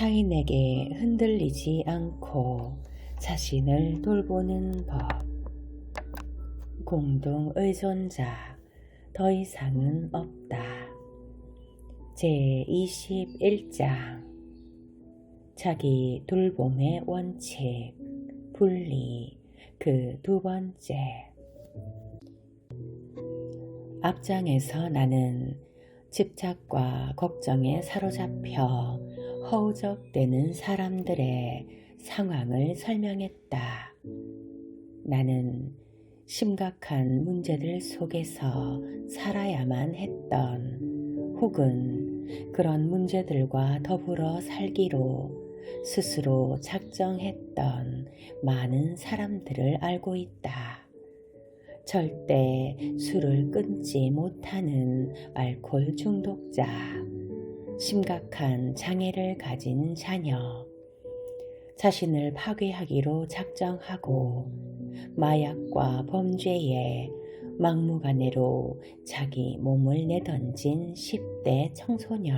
타인에게 흔들리지 않고 자신을 돌보는 법. 공동 의존자, 더 이상은 없다. 제21장 자기 돌봄의 원칙, 분리, 그 두 번째. 앞장에서 나는 집착과 걱정에 사로잡혀 허우적대는 사람들의 상황을 설명했다. 나는 심각한 문제들 속에서 살아야만 했던, 혹은 그런 문제들과 더불어 살기로 스스로 작정했던 많은 사람들을 알고 있다. 절대 술을 끊지 못하는 알코올 중독자, 심각한 장애를 가진 자녀, 자신을 파괴하기로 작정하고 마약과 범죄에 막무가내로 자기 몸을 내던진 10대 청소년,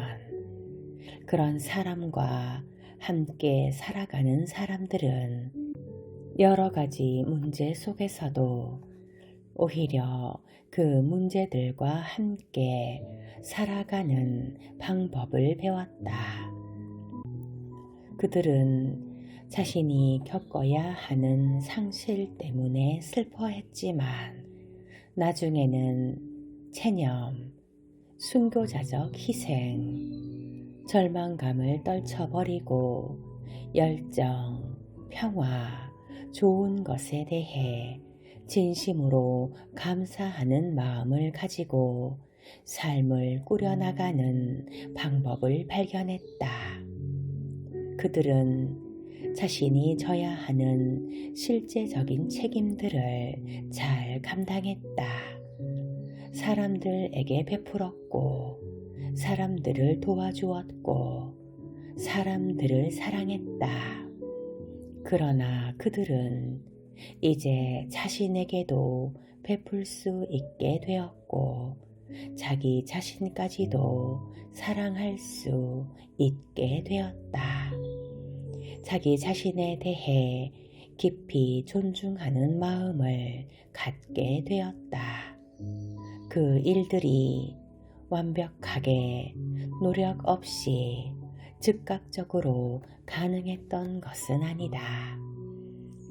그런 사람과 함께 살아가는 사람들은 여러 가지 문제 속에서도 오히려 그 문제들과 함께 살아가는 방법을 배웠다. 그들은 자신이 겪어야 하는 상실 때문에 슬퍼했지만 나중에는 체념, 순교자적 희생, 절망감을 떨쳐버리고 열정, 평화, 좋은 것에 대해 진심으로 감사하는 마음을 가지고 삶을 꾸려나가는 방법을 발견했다. 그들은 자신이 져야 하는 실제적인 책임들을 잘 감당했다. 사람들에게 베풀었고, 사람들을 도와주었고, 사람들을 사랑했다. 그러나 그들은 이제 자신에게도 베풀 수 있게 되었고, 자기 자신까지도 사랑할 수 있게 되었다. 자기 자신에 대해 깊이 존중하는 마음을 갖게 되었다. 그 일들이 완벽하게 노력 없이 즉각적으로 가능했던 것은 아니다.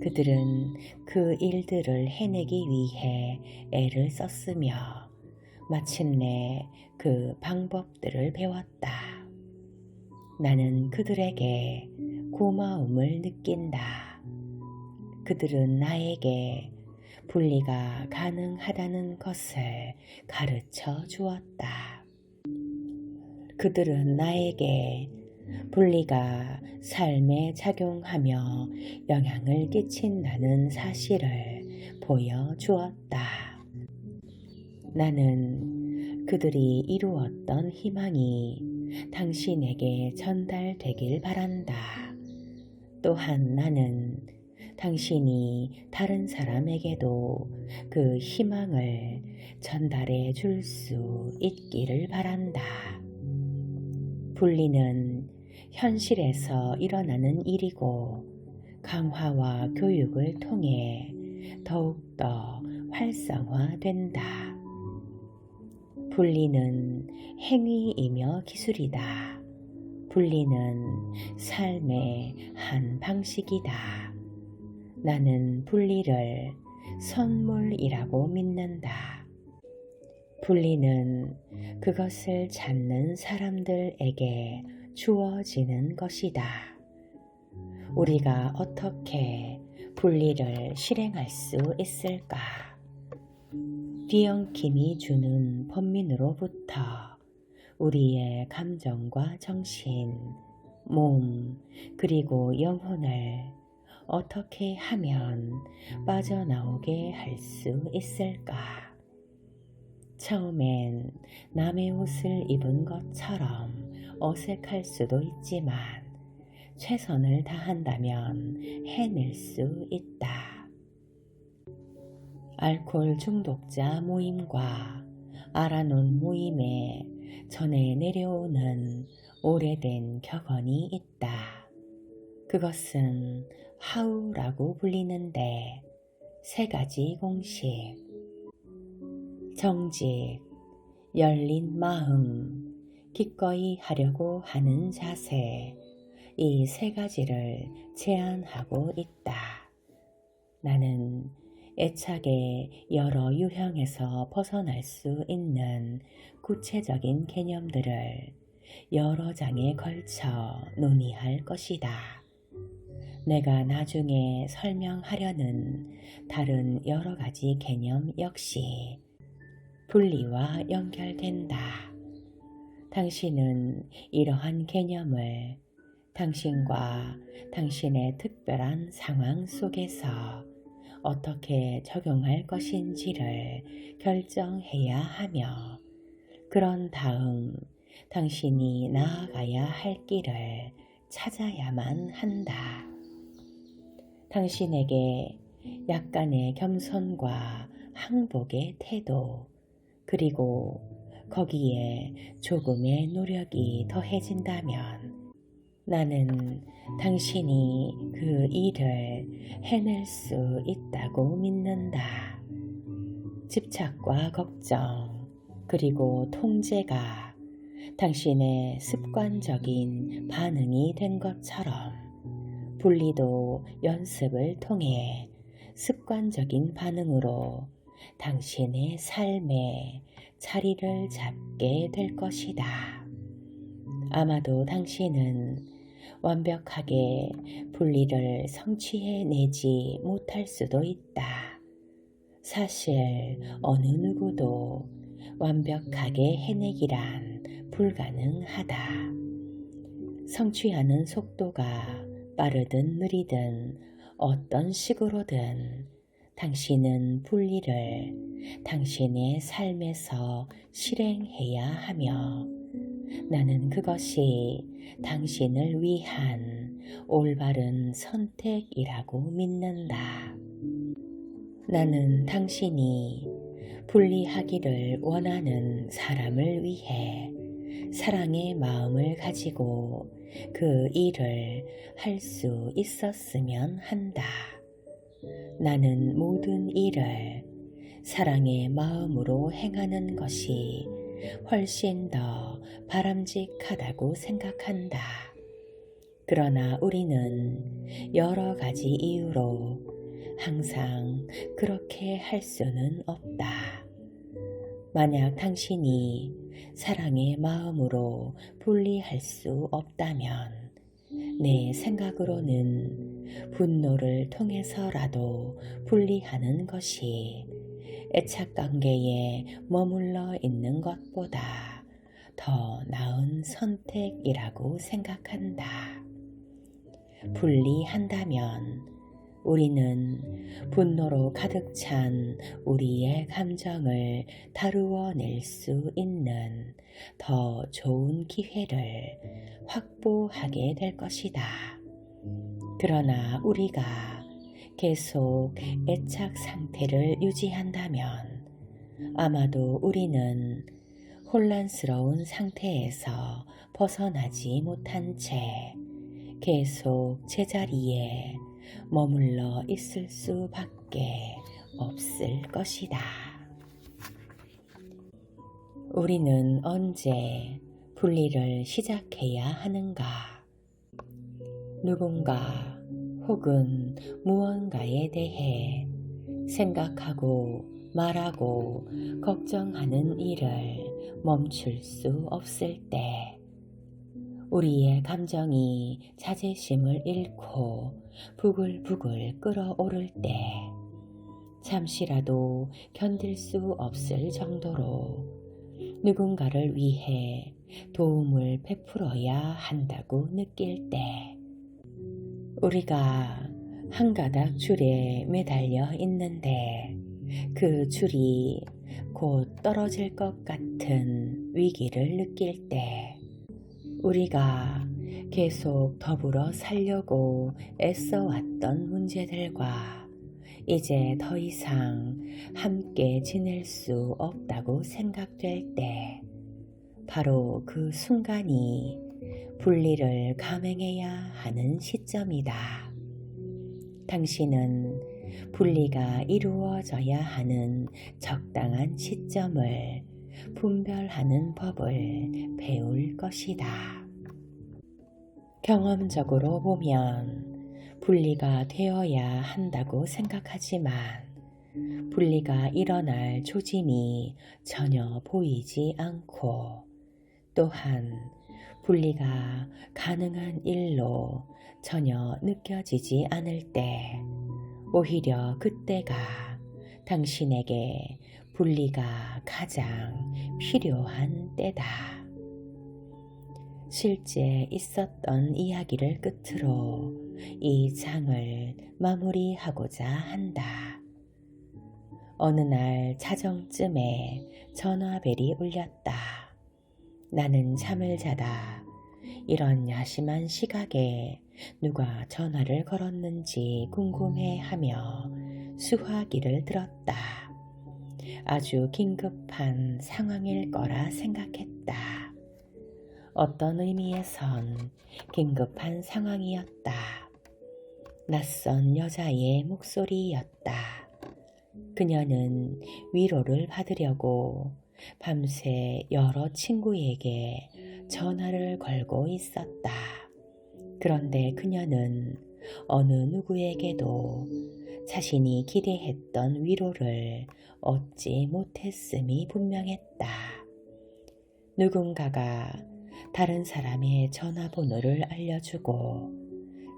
그들은 그 일들을 해내기 위해 애를 썼으며 마침내 그 방법들을 배웠다. 나는 그들에게 고마움을 느낀다. 그들은 나에게 분리가 가능하다는 것을 가르쳐 주었다. 그들은 나에게 분리가 삶에 작용하며 영향을 끼친다는 사실을 보여주었다. 나는 그들이 이루었던 희망이 당신에게 전달되길 바란다. 또한 나는 당신이 다른 사람에게도 그 희망을 전달해 줄 수 있기를 바란다. 분리는 현실에서 일어나는 일이고 강화와 교육을 통해 더욱더 활성화된다. 분리는 행위이며 기술이다. 분리는 삶의 한 방식이다. 나는 분리를 선물이라고 믿는다. 분리는 그것을 찾는 사람들에게 주어지는 것이다. 우리가 어떻게 분리를 실행할 수 있을까? 뒤엉킴이 주는 범민으로부터 우리의 감정과 정신, 몸, 그리고 영혼을 어떻게 하면 빠져나오게 할 수 있을까? 처음엔 남의 옷을 입은 것처럼 어색할 수도 있지만 최선을 다한다면 해낼 수 있다. 알코올 중독자 모임과 알아논 모임에 전해 내려오는 오래된 격언이 있다. 그것은 하우라고 불리는데 세 가지 공식, 정직, 열린 마음, 기꺼이 하려고 하는 자세, 이 세 가지를 제안하고 있다. 나는 애착의 여러 유형에서 벗어날 수 있는 구체적인 개념들을 여러 장에 걸쳐 논의할 것이다. 내가 나중에 설명하려는 다른 여러 가지 개념 역시 분리와 연결된다. 당신은 이러한 개념을 당신과 당신의 특별한 상황 속에서 어떻게 적용할 것인지를 결정해야 하며, 그런 다음 당신이 나아가야 할 길을 찾아야만 한다. 당신에게 약간의 겸손과 항복의 태도, 그리고 거기에 조금의 노력이 더해진다면 나는 당신이 그 일을 해낼 수 있다고 믿는다. 집착과 걱정, 그리고 통제가 당신의 습관적인 반응이 된 것처럼 분리도 연습을 통해 습관적인 반응으로 당신의 삶에 자리를 잡게 될 것이다. 아마도 당신은 완벽하게 분리를 성취해내지 못할 수도 있다. 사실 어느 누구도 완벽하게 해내기란 불가능하다. 성취하는 속도가 빠르든 느리든 어떤 식으로든 당신은 분리를 당신의 삶에서 실행해야 하며, 나는 그것이 당신을 위한 올바른 선택이라고 믿는다. 나는 당신이 분리하기를 원하는 사람을 위해 사랑의 마음을 가지고 그 일을 할 수 있었으면 한다. 나는 모든 일을 사랑의 마음으로 행하는 것이 훨씬 더 바람직하다고 생각한다. 그러나 우리는 여러 가지 이유로 항상 그렇게 할 수는 없다. 만약 당신이 사랑의 마음으로 분리할 수 없다면 내 생각으로는 분노를 통해서라도 분리하는 것이 애착관계에 머물러 있는 것보다 더 나은 선택이라고 생각한다. 분리한다면 우리는 분노로 가득 찬 우리의 감정을 다루어낼 수 있는 더 좋은 기회를 확보하게 될 것이다. 그러나 우리가 계속 애착 상태를 유지한다면 아마도 우리는 혼란스러운 상태에서 벗어나지 못한 채 계속 제자리에 머물러 있을 수밖에 없을 것이다. 우리는 언제 분리를 시작해야 하는가? 누군가 혹은 무언가에 대해 생각하고 말하고 걱정하는 일을 멈출 수 없을 때, 우리의 감정이 자제심을 잃고 부글부글 끓어오를 때, 잠시라도 견딜 수 없을 정도로 누군가를 위해 도움을 베풀어야 한다고 느낄 때, 우리가 한 가닥 줄에 매달려 있는데 그 줄이 곧 떨어질 것 같은 위기를 느낄 때, 우리가 계속 더불어 살려고 애써왔던 문제들과 이제 더 이상 함께 지낼 수 없다고 생각될 때, 바로 그 순간이 분리를 감행해야 하는 시점이다. 당신은 분리가 이루어져야 하는 적당한 시점을 분별하는 법을 배울 것이다. 경험적으로 보면 분리가 되어야 한다고 생각하지만 분리가 일어날 조짐이 전혀 보이지 않고 또한 분리가 가능한 일로 전혀 느껴지지 않을 때 오히려 그때가 당신에게 분리가 가장 필요한 때다. 실제 있었던 이야기를 끝으로 이 장을 마무리하고자 한다. 어느 날 자정쯤에 전화벨이 울렸다. 나는 잠을 자다 이런 야심한 시각에 누가 전화를 걸었는지 궁금해하며 수화기를 들었다. 아주 긴급한 상황일 거라 생각했다. 어떤 의미에선 긴급한 상황이었다. 낯선 여자의 목소리였다. 그녀는 위로를 받으려고 밤새 여러 친구에게 전화를 걸고 있었다. 그런데 그녀는 어느 누구에게도 자신이 기대했던 위로를 얻지 못했음이 분명했다. 누군가가 다른 사람의 전화번호를 알려주고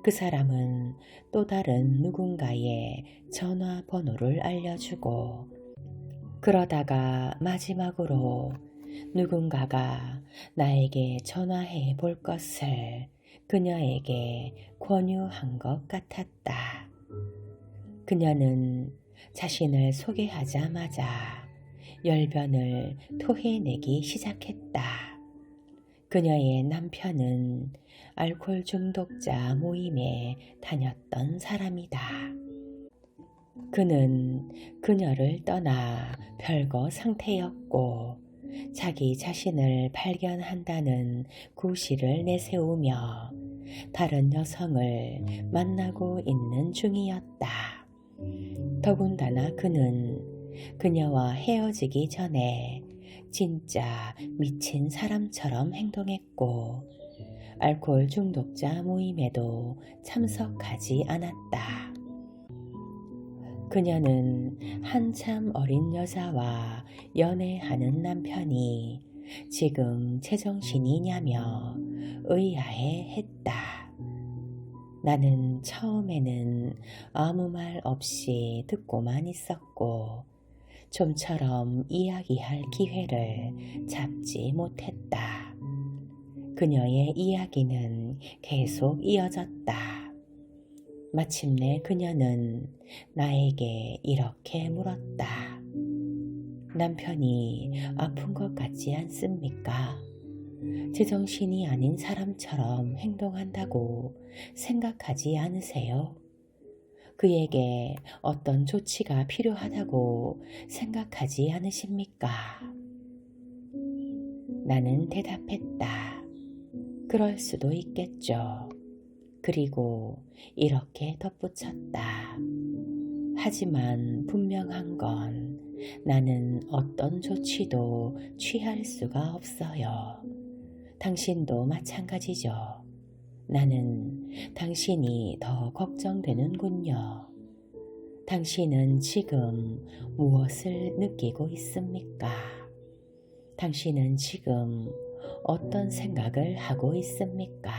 그 사람은 또 다른 누군가의 전화번호를 알려주고 그러다가 마지막으로 누군가가 나에게 전화해 볼 것을 그녀에게 권유한 것 같았다. 그녀는 자신을 소개하자마자 열변을 토해내기 시작했다. 그녀의 남편은 알코올 중독자 모임에 다녔던 사람이다. 그는 그녀를 떠나 별거 상태였고 자기 자신을 발견한다는 구실을 내세우며 다른 여성을 만나고 있는 중이었다. 더군다나 그는 그녀와 헤어지기 전에 진짜 미친 사람처럼 행동했고 알코올 중독자 모임에도 참석하지 않았다. 그녀는 한참 어린 여자와 연애하는 남편이 지금 제정신이냐며 의아해했다. 나는 처음에는 아무 말 없이 듣고만 있었고 좀처럼 이야기할 기회를 잡지 못했다. 그녀의 이야기는 계속 이어졌다. 마침내 그녀는 나에게 이렇게 물었다. 남편이 아픈 것 같지 않습니까? 제정신이 아닌 사람처럼 행동한다고 생각하지 않으세요? 그에게 어떤 조치가 필요하다고 생각하지 않으십니까? 나는 대답했다. 그럴 수도 있겠죠. 그리고 이렇게 덧붙였다. 하지만 분명한 건 나는 어떤 조치도 취할 수가 없어요. 당신도 마찬가지죠. 나는 당신이 더 걱정되는군요. 당신은 지금 무엇을 느끼고 있습니까? 당신은 지금 어떤 생각을 하고 있습니까?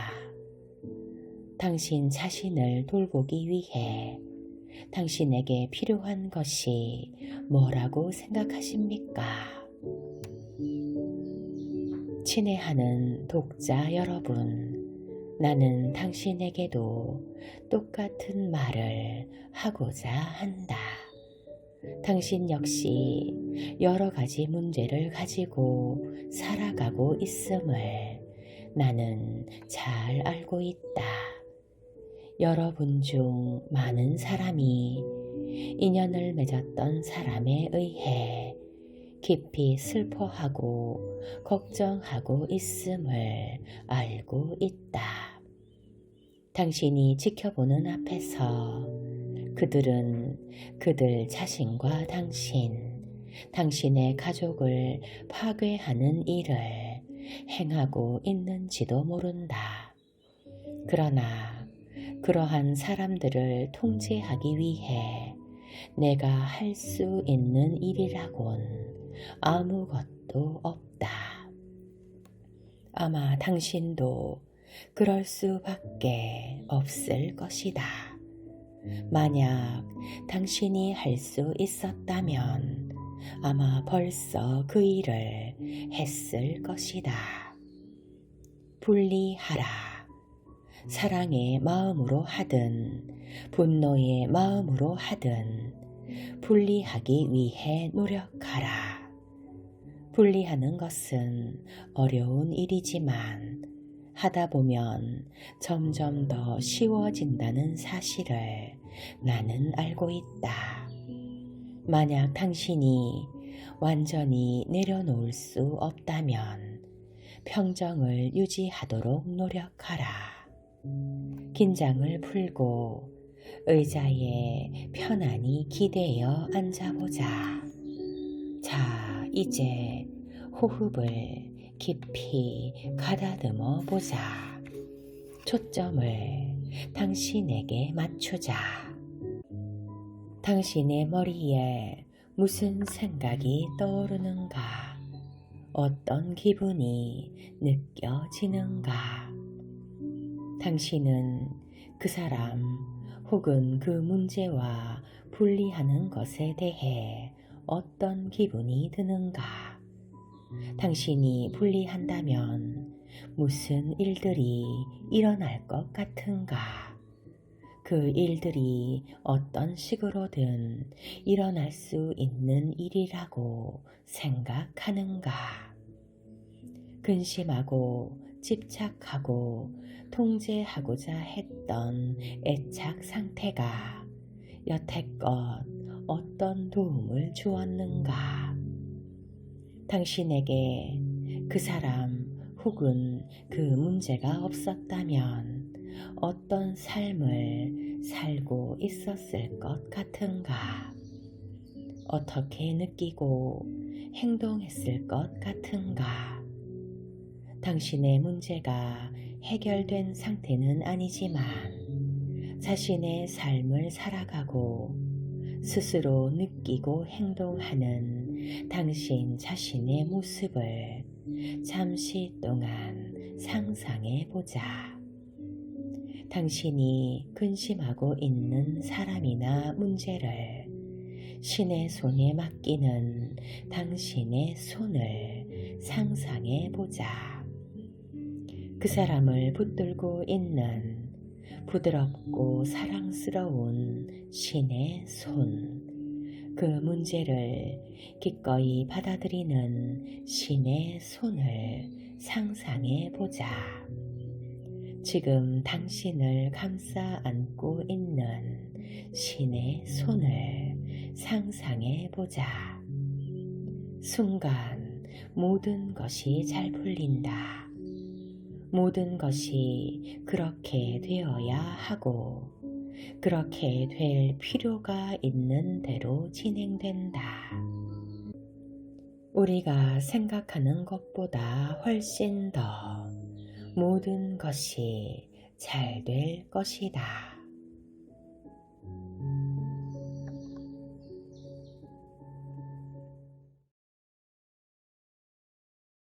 당신 자신을 돌보기 위해 당신에게 필요한 것이 뭐라고 생각하십니까? 친애하는 독자 여러분, 나는 당신에게도 똑같은 말을 하고자 한다. 당신 역시 여러 가지 문제를 가지고 살아가고 있음을 나는 잘 알고 있다. 여러분 중 많은 사람이 인연을 맺었던 사람에 의해 깊이 슬퍼하고 걱정하고 있음을 알고 있다. 당신이 지켜보는 앞에서 그들은 그들 자신과 당신의 가족을 파괴하는 일을 행하고 있는지도 모른다. 그러나 그러한 사람들을 통제하기 위해 내가 할 수 있는 일이라곤 아무것도 없다. 아마 당신도 그럴 수밖에 없을 것이다. 만약 당신이 할 수 있었다면 아마 벌써 그 일을 했을 것이다. 분리하라. 사랑의 마음으로 하든 분노의 마음으로 하든 분리하기 위해 노력하라. 분리하는 것은 어려운 일이지만 하다 보면 점점 더 쉬워진다는 사실을 나는 알고 있다. 만약 당신이 완전히 내려놓을 수 없다면 평정을 유지하도록 노력하라. 긴장을 풀고 의자에 편안히 기대어 앉아보자. 자, 이제 호흡을 깊이 가다듬어 보자. 초점을 당신에게 맞추자. 당신의 머리에 무슨 생각이 떠오르는가? 어떤 기분이 느껴지는가? 당신은 그 사람 혹은 그 문제와 분리하는 것에 대해 어떤 기분이 드는가? 당신이 분리한다면 무슨 일들이 일어날 것 같은가? 그 일들이 어떤 식으로든 일어날 수 있는 일이라고 생각하는가? 근심하고 집착하고 통제하고자 했던 애착 상태가 여태껏 어떤 도움을 주었는가? 당신에게 그 사람 혹은 그 문제가 없었다면 어떤 삶을 살고 있었을 것 같은가? 어떻게 느끼고 행동했을 것 같은가? 당신의 문제가 해결된 상태는 아니지만 자신의 삶을 살아가고 스스로 느끼고 행동하는 당신 자신의 모습을 잠시 동안 상상해 보자. 당신이 근심하고 있는 사람이나 문제를 신의 손에 맡기는 당신의 손을 상상해 보자. 그 사람을 붙들고 있는 부드럽고 사랑스러운 신의 손, 그 문제를 기꺼이 받아들이는 신의 손을 상상해 보자. 지금 당신을 감싸 안고 있는 신의 손을 상상해 보자. 순간 모든 것이 잘 풀린다. 모든 것이 그렇게 되어야 하고 그렇게 될 필요가 있는 대로 진행된다. 우리가 생각하는 것보다 훨씬 더 모든 것이 잘 될 것이다.